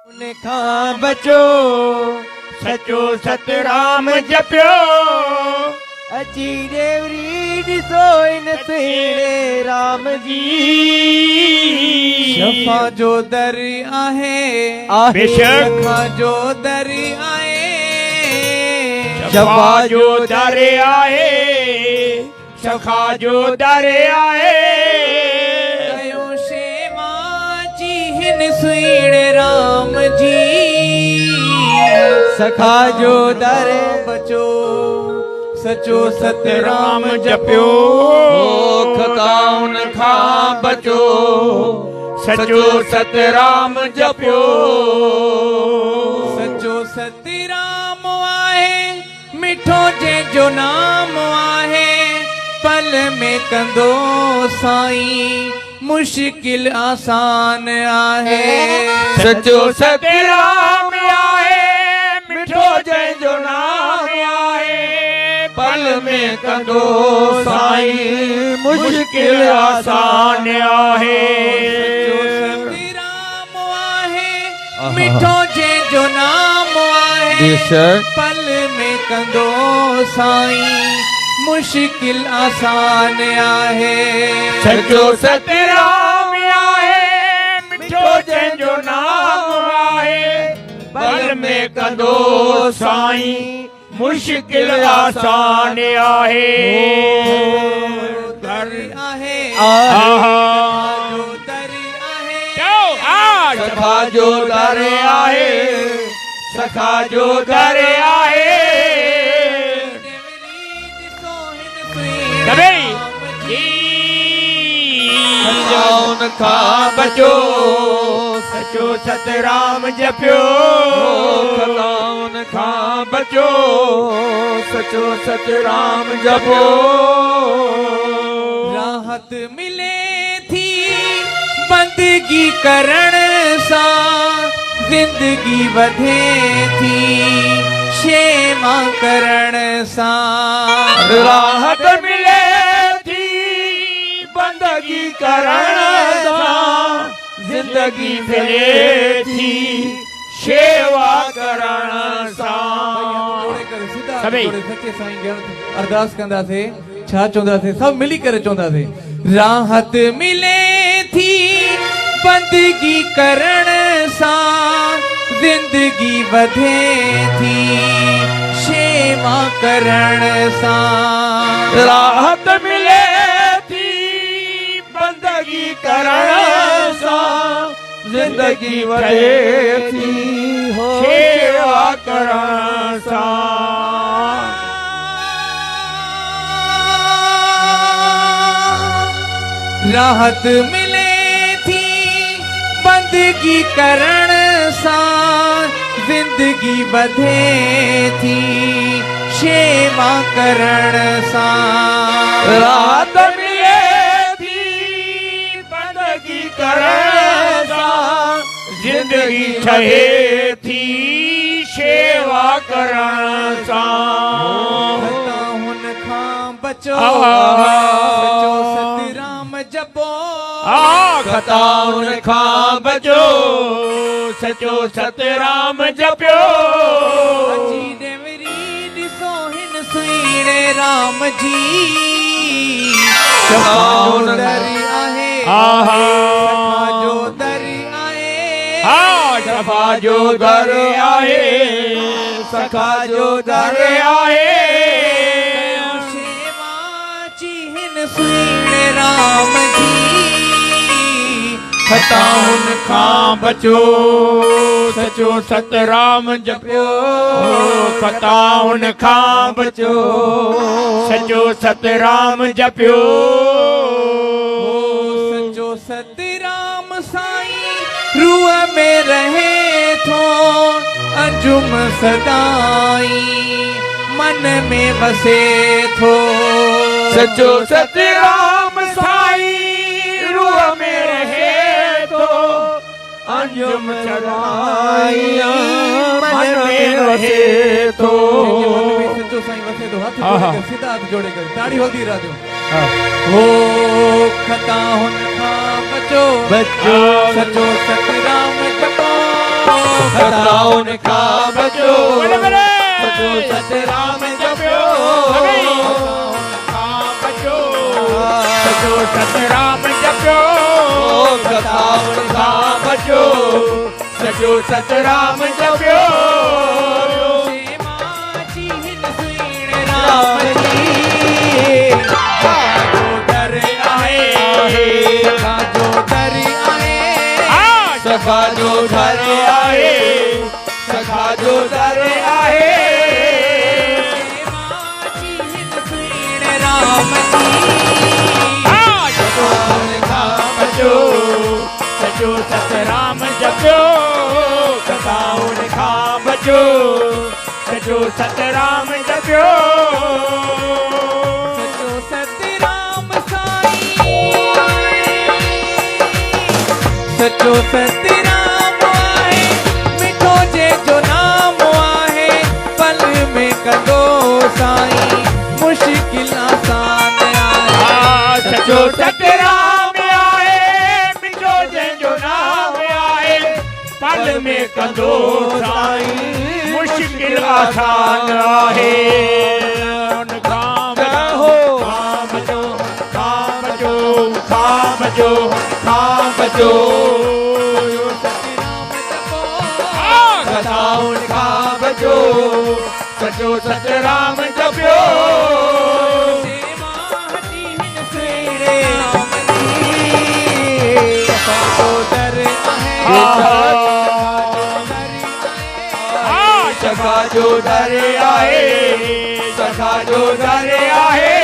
उन खां बचो सचो सतराम जपियो अची देवरी ॾिसो इन सुहिणे राम जी शफ़ा जो दर आहे बेशक शफ़ा जो दर आहे शफ़ा जो दर आहे शफ़ा जो दर आहे कयो शेवा जी हिन सुहिणे राम जी सखा जो दर बचो सचो सतराम सतराम जपियो खताउन खां बचो सचो सतराम जपियो सचो सतराम आहे मिठो जंहिंजो नाम आहे पल में कंदो साईं मुश्किल आसान आहे सचो सतराम आहे मिठो जंहिंजो नाम आहे पल में कंदो साईं मुश्किल आसान आहे सतराम आहे मिठो जंहिंजो नाम आहे बेशक पल में कंदो साईं मुश्किल आसान आहे सचो सतराम आहे मिठो जंहिंजो नाम आहे पल में कंदो साईं मुश्किल आसान आहे दर आहे आहा जो दर आहे सखा जो दर आहे सखा जो दर आहे उन खां बचो सचो सतराम जपियो उन खां बचो सचो सतराम जपियो राहत मिले थी बंदगी करण सां जिंदगी वधे थी शेवा करण सां राहत मिले थी बंदगी करण सां जिंदगी मिले थी शेवा करण सां सभई सच्चे साईं ॼण अरदास कंदासीं छा चवंदासीं सभु मिली करे चवंदासीं राहत मिले थी बंदगी करण सां जिंदगी वधे थी शेवा करण सां राहत मिले थी बंदगी करण सां जिंदगी वधे थी शेवा करण सां राहत मिले थी बंदगी करण सां जिंदगी वधे थी शेवा करण सां राहत मिले थी बंदगी करण सां जिंदगी ठहे थी शेवा करण सां हुन खां बचो आहा। सचो सतराम जपो खता उन खां बचो सचो सतराम जपियो अची देवरी ॾिसो हिन सुहिणे राम जी शफ़ा जो दर आहे आहा शफ़ा जो दर आहे शफ़ा जो दर आहे सखा जो दर आहे शेवा जी हिन सुहिणे राम जी खता उन खां बचो सचो सतराम जपियो खता उन खां बचो सचो सतराम जपियो सचो सतराम साईं रूह में रहे थो अंजुम सदाई मन में वसे थो सचो सतराम साईं रूह में रहे तो अंजुम सदाई मन में रहे तो सचो साईं वसे थो हाथ आहा। जोड़े कर सीधा हाथ जोड़े कर ताड़ी होती रह दो हो खता हुन खां बचो बचो सचो सतराम जपो खताउन खां बचो बोले बोले सचो सतराम जपियो खां बचो सचो सतराम जपियो खताउन खां बचो सचो सतराम जपियो राम जी सखा जो दर आए सखा जो दर आए सखा जो दर आए सखा जो दर आए राम जी बचो सचो सतराम जपियो खताउन खां बचो सचो सतराम जपियो सचो सतराम साईं सचो सतराम आहे मिठो जे जो नाम आहे पल में कंदो साईं मुश्किल आसान आहे सचो सतराम आहे मिठो जंहिंजो नाम आहे पल में कंदो साईं मुश्किल आसान आहे बचो खताउन खां बचो सचो सतराम जपियो सखा जो दर आहे सखा जो दर आहे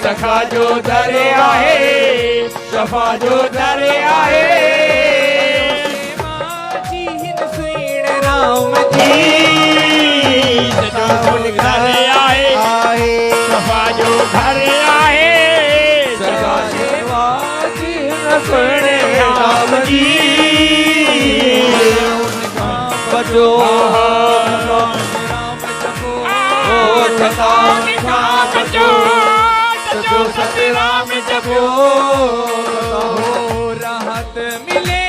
सखा जो दर आहे सफा जो दर आहे राम जी सचो घर आहे सफा जो घर आहे सखा सेवा जी सुने राम जी बचो खताउन खां बचो सचो सतराम जपियो राहत मिले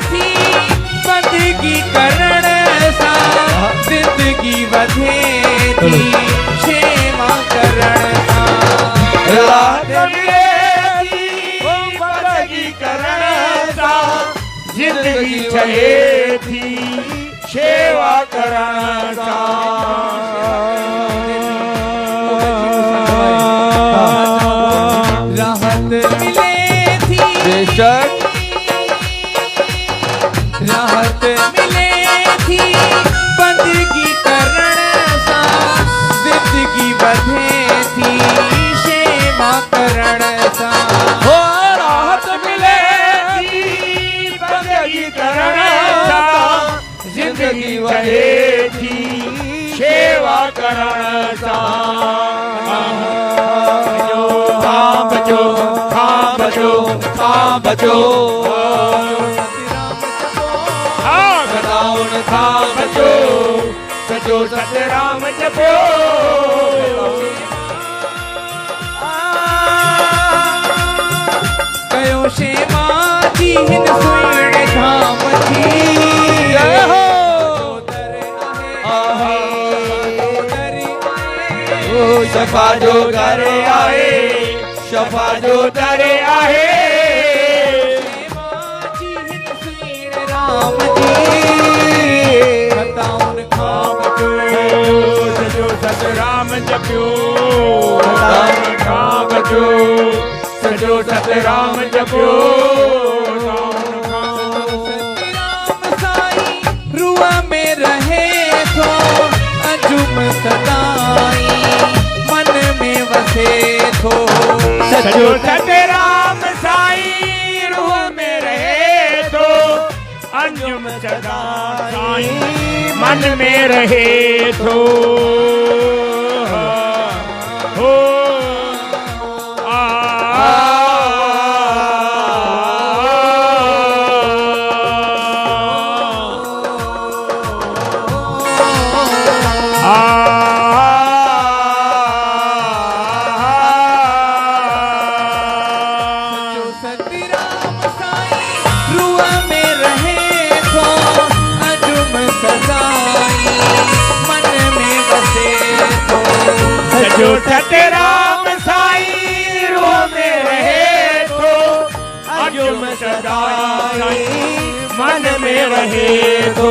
थी बंदगी करण सां जिंदगी वधे थी शेवा करण सां राहत मिले थी बंदगी करण सां जिंदगी ठहे थी शेवा करण सां राहत मिले थी बेशक राहत मिले थी बंदगी करण सां जिंदगी वधे थी शेवा करण सां हो राहत मिले थी बंदगी करण सां जिंदगी वधे थी शेवा करण सां बचो खां बचो बचो खताउन खां बचो सचो सतराम जपियो कयो शेमा जी हिन सुहिणे धाम जी जय हो शफा जो घर आहे शफा जो दर आहे राम जी खताउन खां बचो सचो सतराम जपियो खताउन खां बचो सचो सतराम जपियो सतराम साईं रूह में रहे थो अंजुम सदाई मन में वसे थो सचो सतराम साईं रूह में रहे तो अंजुम सदा साईं मन में रहे तो हो आ रहे तो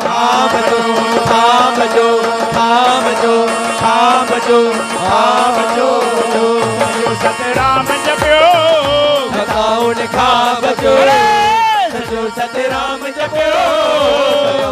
थाम जो थाम जो थाम जो थाम जो थाम जो सतराम जप्यो थकाओ ने खाब जो सजो सतराम जप्यो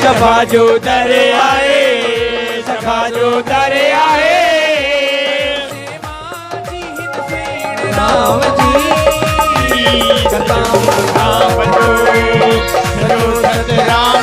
सखा जो दर आए सखा जो दर आए राम जी राम जो सजो सतराम